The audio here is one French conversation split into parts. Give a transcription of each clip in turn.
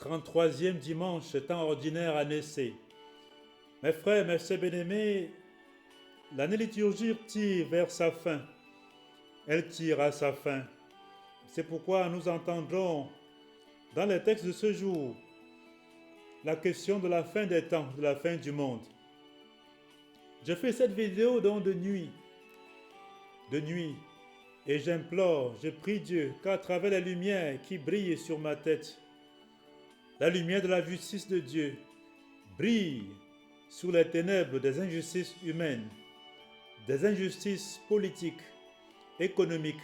33e dimanche, temps ordinaire, année C. Mes frères, mes sœurs bien-aimés, l'année liturgique tire vers sa fin. Elle tire à sa fin. C'est pourquoi nous entendrons dans les textes de ce jour la question de la fin des temps, de la fin du monde. Je fais cette vidéo donc de nuit, et j'implore, je prie Dieu qu'à travers la lumière qui brille sur ma tête, la lumière de la justice de Dieu brille sur les ténèbres des injustices humaines, des injustices politiques, économiques,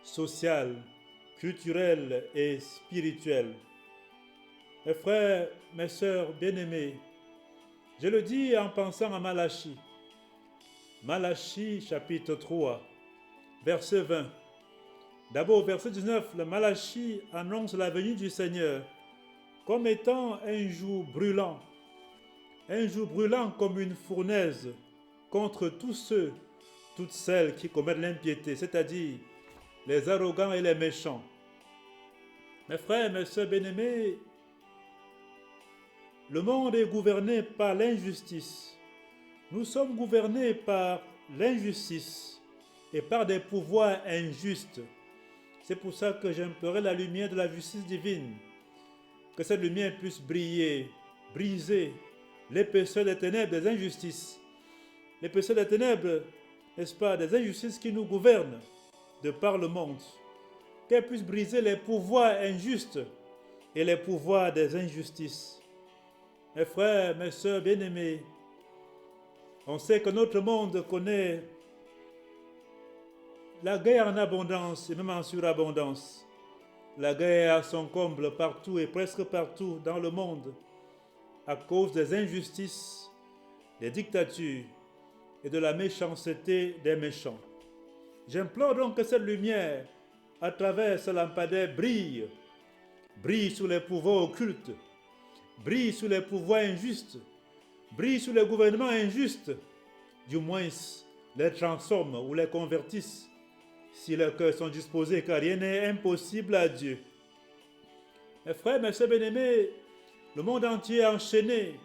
sociales, culturelles et spirituelles. Mes frères, mes sœurs bien-aimés, je le dis en pensant à Malachie. Malachie chapitre 3, verset 20. D'abord, verset 19, le Malachie annonce la venue du Seigneur comme étant un jour brûlant comme une fournaise contre tous ceux, toutes celles qui commettent l'impiété, c'est-à-dire les arrogants et les méchants. Mes frères, mes sœurs bien-aimés, le monde est gouverné par l'injustice. Nous sommes gouvernés par l'injustice et par des pouvoirs injustes. C'est pour ça que j'implorais la lumière de la justice divine, que cette lumière puisse briller, briser l'épaisseur des ténèbres des injustices. L'épaisseur des ténèbres, n'est-ce pas, des injustices qui nous gouvernent de par le monde. Qu'elle puisse briser les pouvoirs injustes et les pouvoirs des injustices. Mes frères, mes sœurs bien-aimés, on sait que notre monde connaît la guerre en abondance et même en surabondance. La guerre a son comble partout et presque partout dans le monde à cause des injustices, des dictatures et de la méchanceté des méchants. J'implore donc que cette lumière, à travers ce lampadaire, brille sur les pouvoirs occultes, brille sur les pouvoirs injustes, brille sur les gouvernements injustes, du moins les transforme ou les convertisse si leurs cœurs sont disposés, car rien n'est impossible à Dieu. Mes frères, mes sœurs bien-aimés, le monde entier est enchaîné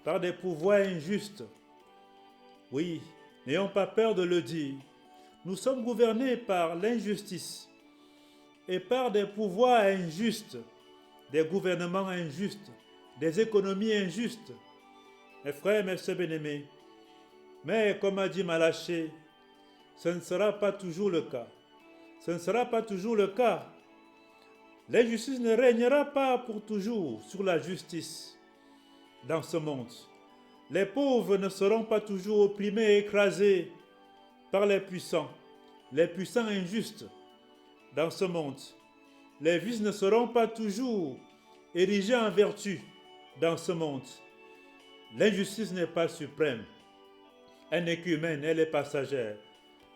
par des pouvoirs injustes. Oui, n'ayons pas peur de le dire. Nous sommes gouvernés par l'injustice et par des pouvoirs injustes, des gouvernements injustes, des économies injustes. Mes frères, mes sœurs bien-aimés, mais comme a dit Malachie, ce ne sera pas toujours le cas. Ce ne sera pas toujours le cas. L'injustice ne régnera pas pour toujours sur la justice dans ce monde. Les pauvres ne seront pas toujours opprimés et écrasés par les puissants injustes dans ce monde. Les vices ne seront pas toujours érigés en vertu dans ce monde. L'injustice n'est pas suprême. Elle n'est qu'humaine, elle est passagère.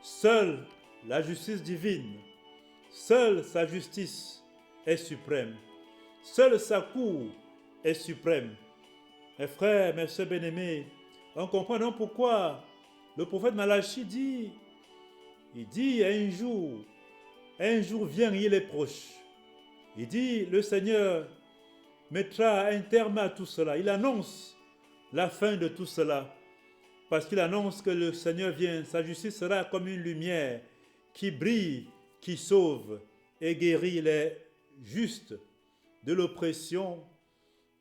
Seule la justice divine, seule sa justice est suprême. Seule sa cour est suprême. Mes frères, mes sœurs bien-aimés, on comprend donc pourquoi le prophète Malachie dit, un jour vient, il est proche. Il dit, le Seigneur mettra un terme à tout cela. Il annonce la fin de tout cela. Parce qu'il annonce que le Seigneur vient, sa justice sera comme une lumière qui brille, qui sauve et guérit les justes de l'oppression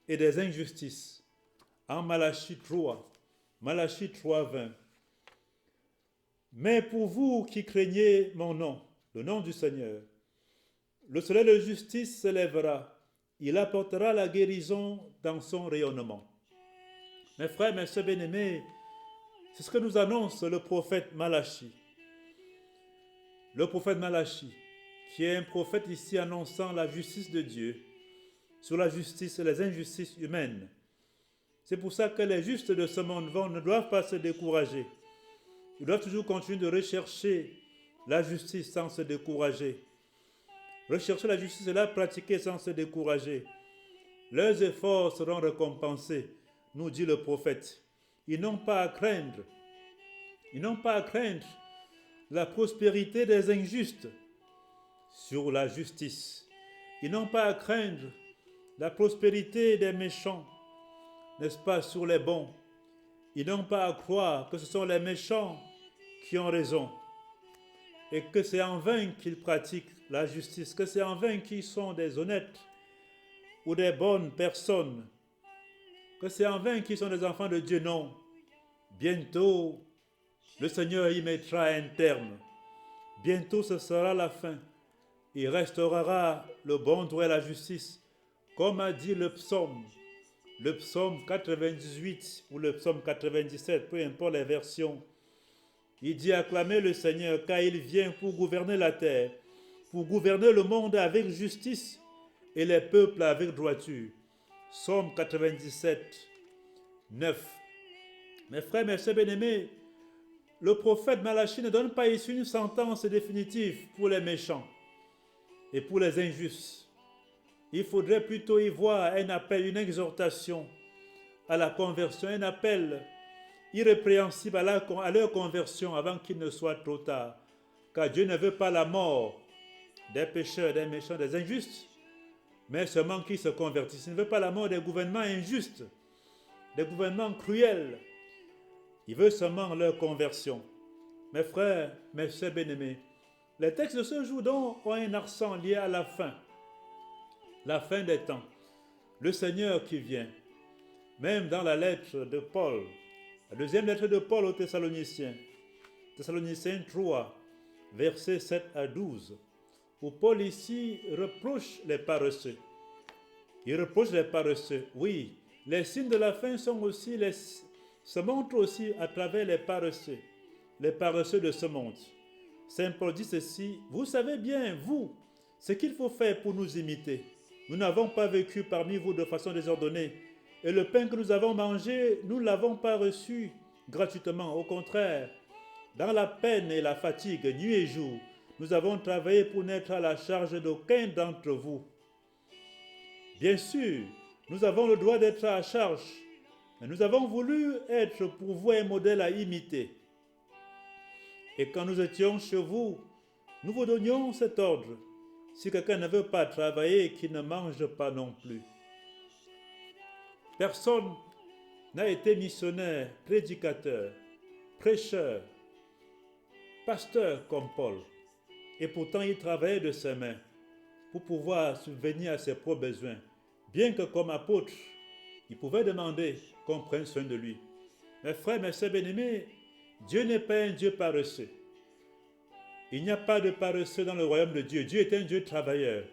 et des injustices. En Malachie 3, 20. Mais pour vous qui craignez mon nom, le nom du Seigneur, le soleil de justice se lèvera, il apportera la guérison dans son rayonnement. Mes frères, mes sœurs bien-aimés, c'est ce que nous annonce le prophète Malachie. Le prophète Malachie, qui est un prophète ici annonçant la justice de Dieu sur la justice et les injustices humaines. C'est pour ça que les justes de ce monde ne doivent pas se décourager. Ils doivent toujours continuer de rechercher la justice sans se décourager. Rechercher la justice et la pratiquer sans se décourager. Leurs efforts seront récompensés, nous dit le prophète. Ils n'ont pas à craindre la prospérité des injustes sur la justice. Ils n'ont pas à craindre la prospérité des méchants, n'est-ce pas, sur les bons. Ils n'ont pas à croire que ce sont les méchants qui ont raison et que c'est en vain qu'ils pratiquent la justice, que c'est en vain qu'ils sont des honnêtes ou des bonnes personnes, que c'est en vain qu'ils sont des enfants de Dieu. Non, bientôt, le Seigneur y mettra un terme. Bientôt, ce sera la fin. Il restaurera le bon droit et la justice, comme a dit le psaume 98 ou le psaume 97, peu importe les versions. Il dit: acclamez le Seigneur, car il vient pour gouverner la terre, pour gouverner le monde avec justice et les peuples avec droiture. Psaume 97, 9. Mes frères, mes sœurs bien-aimés, le prophète Malachie ne donne pas ici une sentence définitive pour les méchants et pour les injustes. Il faudrait plutôt y voir un appel, une exhortation à la conversion, un appel irrépréhensible à leur conversion avant qu'il ne soit trop tard. Car Dieu ne veut pas la mort des pécheurs, des méchants, des injustes, mais seulement qu'ils se convertissent. Il ne veut pas la mort des gouvernements injustes, des gouvernements cruels. Il veut seulement leur conversion. Mes frères, mes sœurs bien-aimés, les textes de ce jour donc ont un accent lié à la fin des temps, le Seigneur qui vient. Même dans la lettre de Paul, la deuxième lettre de Paul aux Thessaloniciens, Thessaloniciens 3, versets 7 à 12, où Paul ici reproche les paresseux. Il reproche les paresseux. Oui, les signes de la fin se montrent aussi à travers les paresseux de ce monde. Saint Paul dit ceci: vous savez bien, vous, ce qu'il faut faire pour nous imiter. Nous n'avons pas vécu parmi vous de façon désordonnée, et le pain que nous avons mangé, nous ne l'avons pas reçu gratuitement. Au contraire, dans la peine et la fatigue, nuit et jour, nous avons travaillé pour n'être à la charge d'aucun d'entre vous. Bien sûr, nous avons le droit d'être à charge, mais nous avons voulu être pour vous un modèle à imiter. Et quand nous étions chez vous, nous vous donnions cet ordre: si quelqu'un ne veut pas travailler, qu'il ne mange pas non plus. Personne n'a été missionnaire, prédicateur, prêcheur, pasteur comme Paul. Et pourtant, il travaillait de ses mains pour pouvoir subvenir à ses propres besoins. Bien que comme apôtre, il pouvait demander qu'on prenne soin de lui. Mes frères, mes sœurs bien-aimés, Dieu n'est pas un Dieu paresseux. Il n'y a pas de paresseux dans le royaume de Dieu. Dieu est un Dieu travailleur.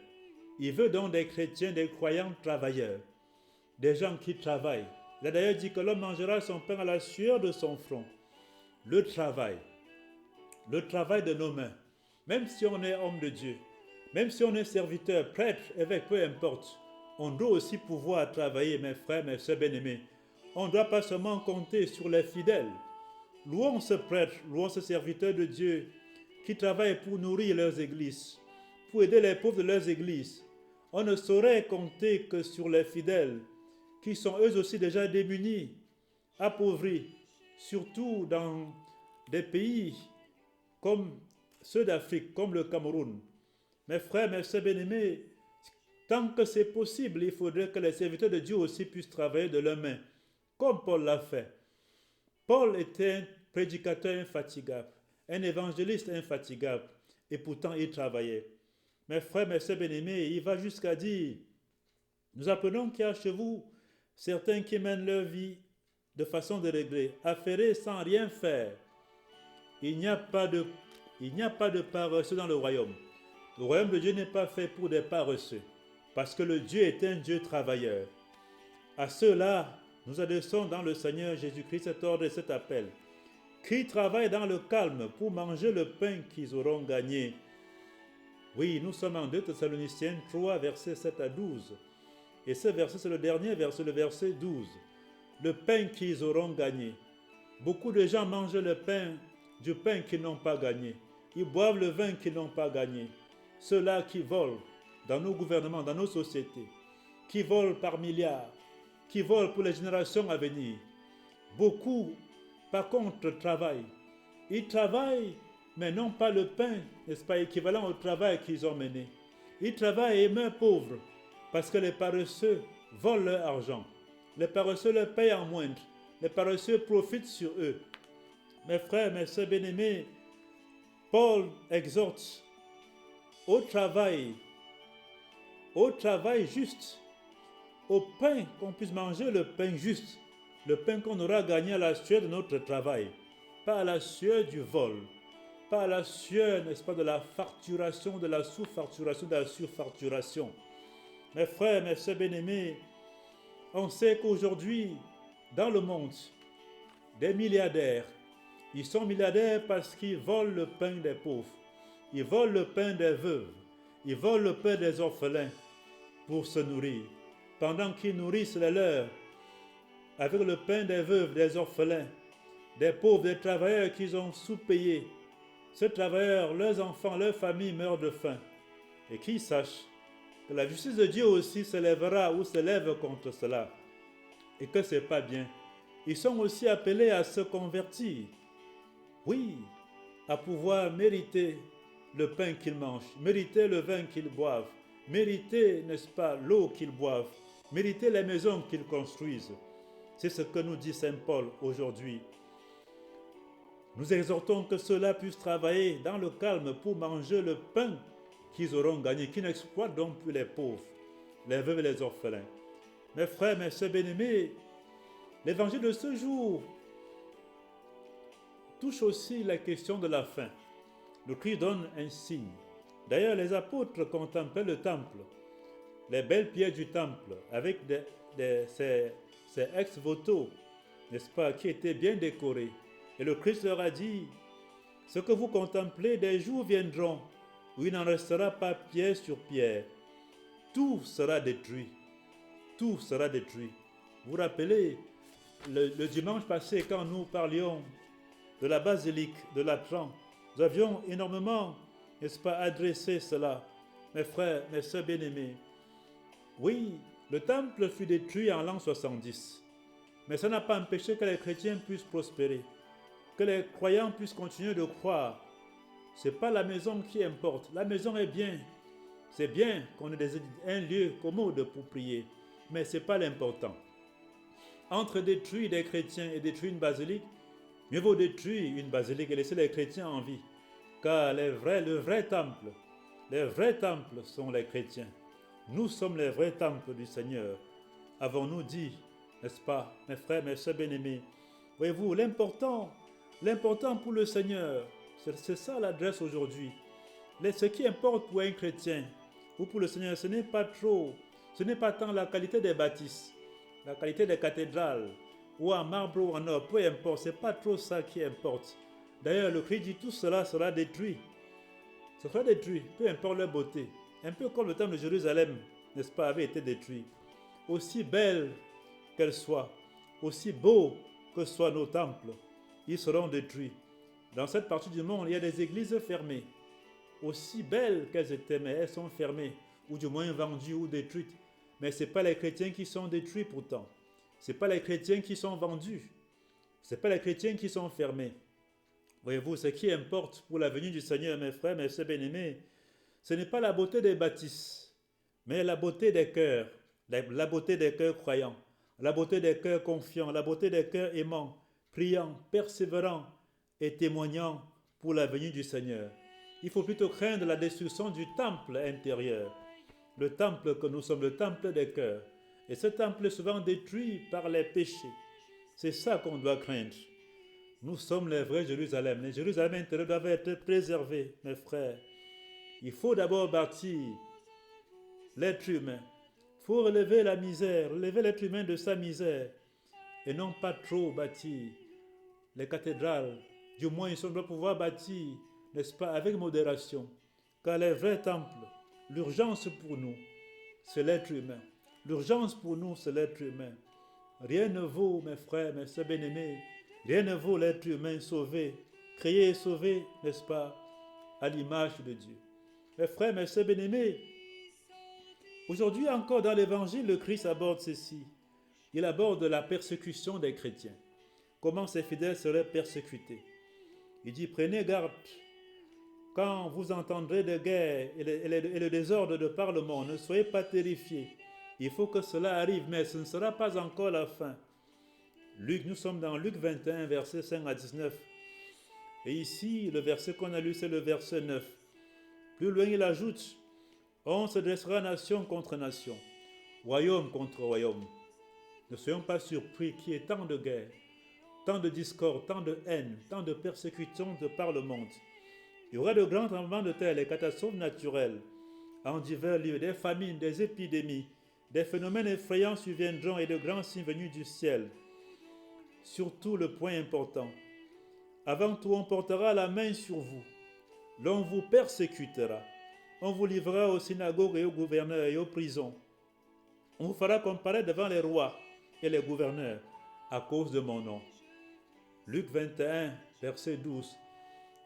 Il veut donc des chrétiens, des croyants travailleurs, des gens qui travaillent. Il a d'ailleurs dit que l'homme mangera son pain à la sueur de son front. Le travail de nos mains, même si on est homme de Dieu, même si on est serviteur, prêtre, évêque, peu importe, on doit aussi pouvoir travailler, mes frères, mes sœurs bien-aimés. On ne doit pas seulement compter sur les fidèles. Louons ce prêtre, louons ce serviteur de Dieu qui travaillent pour nourrir leurs églises, pour aider les pauvres de leurs églises. On ne saurait compter que sur les fidèles qui sont eux aussi déjà démunis, appauvris, surtout dans des pays comme ceux d'Afrique, comme le Cameroun. Mes frères, mes sœurs bien-aimés, tant que c'est possible, il faudrait que les serviteurs de Dieu aussi puissent travailler de leurs mains, comme Paul l'a fait. Paul était un prédicateur infatigable, un évangéliste infatigable, et pourtant il travaillait. Mes frères, mes sœurs bien-aimés, il va jusqu'à dire: nous apprenons qu'il y a chez vous certains qui mènent leur vie de façon déréglée, affairés sans rien faire. Il n'y a pas de paresseux dans le royaume. Le royaume de Dieu n'est pas fait pour des paresseux, parce que le Dieu est un Dieu travailleur. À ceux-là, nous adressons dans le Seigneur Jésus-Christ cet ordre et cet appel, qui travaillent dans le calme pour manger le pain qu'ils auront gagné. Oui, nous sommes en 2 Thessaloniciens 3, versets 7 à 12. Et ce verset, c'est le dernier verset, le verset 12. Le pain qu'ils auront gagné. Beaucoup de gens mangent du pain qu'ils n'ont pas gagné. Ils boivent le vin qu'ils n'ont pas gagné. Ceux-là qui volent dans nos gouvernements, dans nos sociétés, qui volent par milliards, qui volent pour les générations à venir. Beaucoup, par contre, travaillent. Ils travaillent, mais n'ont pas le pain, n'est-ce pas, équivalent au travail qu'ils ont mené. Ils travaillent et meurent pauvres, parce que les paresseux volent leur argent. Les paresseux le payent en moindre. Les paresseux profitent sur eux. Mes frères, mes sœurs bien-aimés, Paul exhorte au travail juste, au pain, qu'on puisse manger le pain juste, le pain qu'on aura gagné à la sueur de notre travail, pas à la sueur du vol, pas à la sueur, n'est-ce pas, de la facturation, de la sous-facturation, de la surfacturation. Mes frères, mes sœurs bien-aimés, on sait qu'aujourd'hui, dans le monde, des milliardaires, ils sont milliardaires parce qu'ils volent le pain des pauvres, ils volent le pain des veuves, ils volent le pain des orphelins pour se nourrir, pendant qu'ils nourrissent les leurs avec le pain des veuves, des orphelins, des pauvres, des travailleurs qu'ils ont sous-payés. Ces travailleurs, leurs enfants, leurs familles meurent de faim. Et qu'ils sachent que la justice de Dieu aussi s'élèvera ou s'élève contre cela. Et que ce n'est pas bien. Ils sont aussi appelés à se convertir. Oui, à pouvoir mériter le pain qu'ils mangent, mériter le vin qu'ils boivent, mériter, n'est-ce pas, l'eau qu'ils boivent, mériter les maisons qu'ils construisent. C'est ce que nous dit Saint Paul aujourd'hui. Nous exhortons que ceux-là puissent travailler dans le calme pour manger le pain qu'ils auront gagné, qui n'exploitent donc plus les pauvres, les veuves et les orphelins. Mes frères, mes sœurs bien-aimés, l'évangile de ce jour touche aussi la question de la faim. Le Christ donne un signe. D'ailleurs, les apôtres contemplaient le temple, les belles pierres du temple, avec ces ex-voto, n'est-ce pas, qui étaient bien décorés. Et le Christ leur a dit, ce que vous contemplez, des jours viendront où il n'en restera pas pierre sur pierre. Tout sera détruit. Tout sera détruit. Vous vous rappelez, le dimanche passé, quand nous parlions de la basilique de Latran, nous avions énormément, n'est-ce pas, adressé cela, mes frères, mes sœurs bien-aimés. Oui, le temple fut détruit en l'an 70, mais ça n'a pas empêché que les chrétiens puissent prospérer, que les croyants puissent continuer de croire. Ce n'est pas la maison qui importe. La maison est bien. C'est bien qu'on ait un lieu commode pour prier, mais ce n'est pas l'important. Entre détruire des chrétiens et détruire une basilique, mieux vaut détruire une basilique et laisser les chrétiens en vie. Car le vrai temple sont les chrétiens. Nous sommes les vrais temples du Seigneur. Avons-nous dit, n'est-ce pas, mes frères, mes sœurs bien-aimés? Voyez-vous, l'important pour le Seigneur, c'est ça l'adresse aujourd'hui. Ce qui importe pour un chrétien ou pour le Seigneur, ce n'est pas tant la qualité des bâtisses, la qualité des cathédrales, ou en marbre ou en or, peu importe, ce n'est pas trop ça qui importe. D'ailleurs, le Christ dit tout cela sera détruit. Ce sera détruit, peu importe leur beauté. Un peu comme le temple de Jérusalem, n'est-ce pas, avait été détruit. Aussi belle qu'elle soit, aussi beau que soient nos temples, ils seront détruits. Dans cette partie du monde, il y a des églises fermées. Aussi belles qu'elles étaient, mais elles sont fermées, ou du moins vendues ou détruites. Mais ce n'est pas les chrétiens qui sont détruits pourtant. Ce n'est pas les chrétiens qui sont vendus. Ce n'est pas les chrétiens qui sont fermés. Voyez-vous, ce qui importe pour la venue du Seigneur, mes frères, mes sœurs bien-aimés, ce n'est pas la beauté des bâtisses, mais la beauté des cœurs, la beauté des cœurs croyants, la beauté des cœurs confiants, la beauté des cœurs aimants, priants, persévérants et témoignant pour la venue du Seigneur. Il faut plutôt craindre la destruction du temple intérieur. Le temple que nous sommes, le temple des cœurs. Et ce temple est souvent détruit par les péchés. C'est ça qu'on doit craindre. Nous sommes les vrais Jérusalem. Les Jérusalem intérieurs doivent être préservés, mes frères. Il faut d'abord bâtir l'être humain. Il faut relever la misère, relever l'être humain de sa misère. Et non pas trop bâtir les cathédrales. Du moins, ils doivent pouvoir bâtir, n'est-ce pas, avec modération. Car les vrais temples, l'urgence pour nous, c'est l'être humain. L'urgence pour nous, c'est l'être humain. Rien ne vaut, mes frères, mes sœurs bien-aimés, rien ne vaut l'être humain sauvé, créé et sauvé, n'est-ce pas, à l'image de Dieu. Mes frères, mes sœurs bien-aimés, aujourd'hui encore dans l'Évangile, le Christ aborde ceci. Il aborde la persécution des chrétiens. Comment ces fidèles seraient persécutés. Il dit, prenez garde. Quand vous entendrez des guerres et le désordre de par le monde, ne soyez pas terrifiés. Il faut que cela arrive, mais ce ne sera pas encore la fin. Nous sommes dans Luc 21, versets 5 à 19. Et ici, le verset qu'on a lu, c'est le verset 9. Plus loin, il ajoute, on se dressera nation contre nation, royaume contre royaume. Ne soyons pas surpris qu'il y ait tant de guerres, tant de discordes, tant de haine, tant de persécutions de par le monde. Il y aura de grands tremblements de terre, les catastrophes naturelles, en divers lieux, des famines, des épidémies, des phénomènes effrayants surviendront et de grands signes venus du ciel. Surtout le point important, avant tout on portera la main sur vous, l'on vous persécutera, on vous livrera aux synagogues et aux gouverneurs et aux prisons. On vous fera comparaître devant les rois et les gouverneurs à cause de mon nom. Luc 21, verset 12.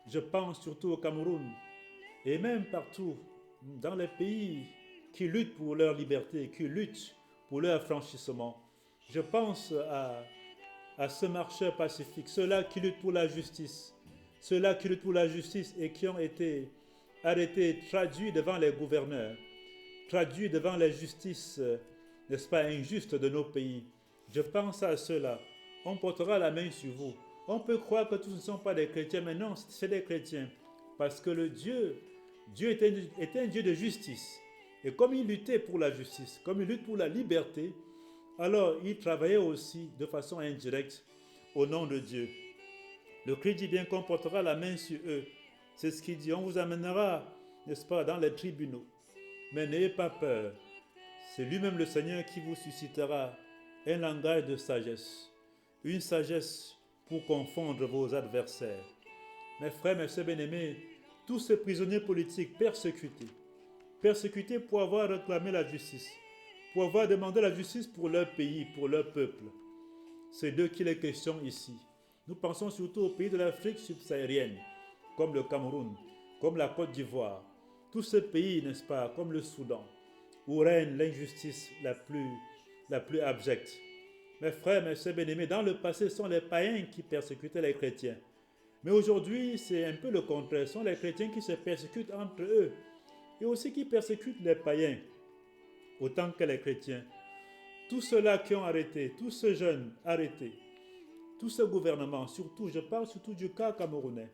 Je pense surtout au Cameroun et même partout dans les pays qui luttent pour leur liberté, qui luttent pour leur affranchissement. Je pense à ce marcheur pacifique, ceux-là qui luttent pour la justice, ceux-là qui luttent pour la justice et qui ont été arrêtés, traduits devant les gouverneurs, traduits devant les justices, n'est-ce pas, injustes de nos pays. Je pense à ceux-là. On portera la main sur vous. On peut croire que tous ne sont pas des chrétiens, mais non, c'est des chrétiens. Parce que Dieu était un Dieu de justice. Et comme il luttait pour la justice, comme il lutte pour la liberté, alors il travaillait aussi de façon indirecte au nom de Dieu. Le Christ dit bien qu'on portera la main sur eux. C'est ce qu'il dit. On vous amènera, n'est-ce pas, dans les tribunaux. Mais n'ayez pas peur. C'est lui-même le Seigneur qui vous suscitera un langage de sagesse. Une sagesse pour confondre vos adversaires. Mes frères, mes sœurs bien-aimés, tous ces prisonniers politiques persécutés pour avoir réclamé la justice, pour avoir demandé la justice pour leur pays, pour leur peuple. C'est d'eux qu'il est question ici. Nous pensons surtout aux pays de l'Afrique subsaharienne, comme le Cameroun, comme la Côte d'Ivoire. Tous ces pays, n'est-ce pas, comme le Soudan, où règne l'injustice la plus abjecte. Mes frères, mes sœurs bien-aimés, dans le passé, ce sont les païens qui persécutaient les chrétiens. Mais aujourd'hui, c'est un peu le contraire. Ce sont les chrétiens qui se persécutent entre eux et aussi qui persécutent les païens autant que les chrétiens. Tous ceux-là qui ont arrêté, tous ces jeunes arrêtés, tous ce gouvernement, surtout, je parle surtout du cas camerounais.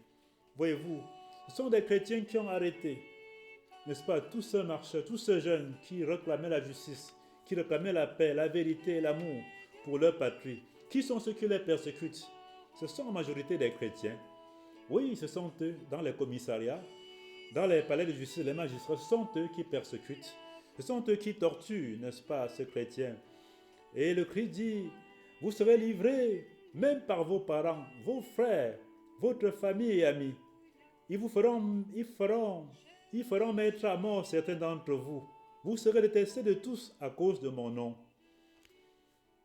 Voyez-vous, ce sont des chrétiens qui ont arrêté, n'est-ce pas, tous ces marcheurs, tous ces jeunes qui réclamaient la justice, qui réclamaient la paix, la vérité et l'amour pour leur patrie. Qui sont ceux qui les persécutent? Ce sont en majorité des chrétiens. Oui, ce sont eux dans les commissariats, dans les palais de justice, les magistrats, ce sont eux qui persécutent. Ce sont eux qui torturent, n'est-ce pas, ces chrétiens. Et le Christ dit, vous serez livrés même par vos parents, vos frères, votre famille et amis. Ils feront mettre à mort certains d'entre vous. Vous serez détestés de tous à cause de mon nom.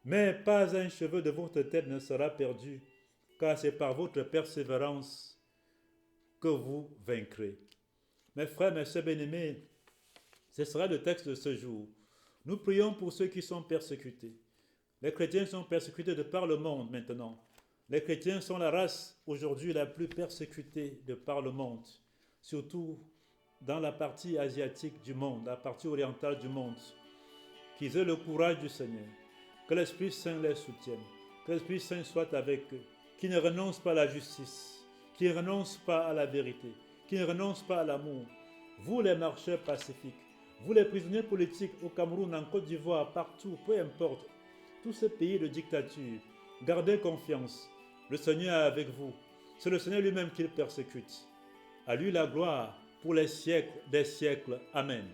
Mais pas un cheveu de votre tête ne sera perdu, car c'est par votre persévérance que vous vaincrez. Mes frères, mes sœurs bien-aimés, ce sera le texte de ce jour. Nous prions pour ceux qui sont persécutés. Les chrétiens sont persécutés de par le monde maintenant. Les chrétiens sont la race aujourd'hui la plus persécutée de par le monde, surtout dans la partie asiatique du monde, la partie orientale du monde. Qu'ils aient le courage du Seigneur, que l'Esprit Saint les soutienne, que l'Esprit Saint soit avec eux, qu'ils ne renoncent pas à la justice, qu'ils ne renoncent pas à la vérité, qu'ils ne renoncent pas à l'amour. Vous les marcheurs pacifiques, vous les prisonniers politiques au Cameroun, en Côte d'Ivoire, partout, peu importe, tous ces pays de dictature, gardez confiance. Le Seigneur est avec vous. C'est le Seigneur lui-même qui le persécute. À lui la gloire pour les siècles des siècles. Amen.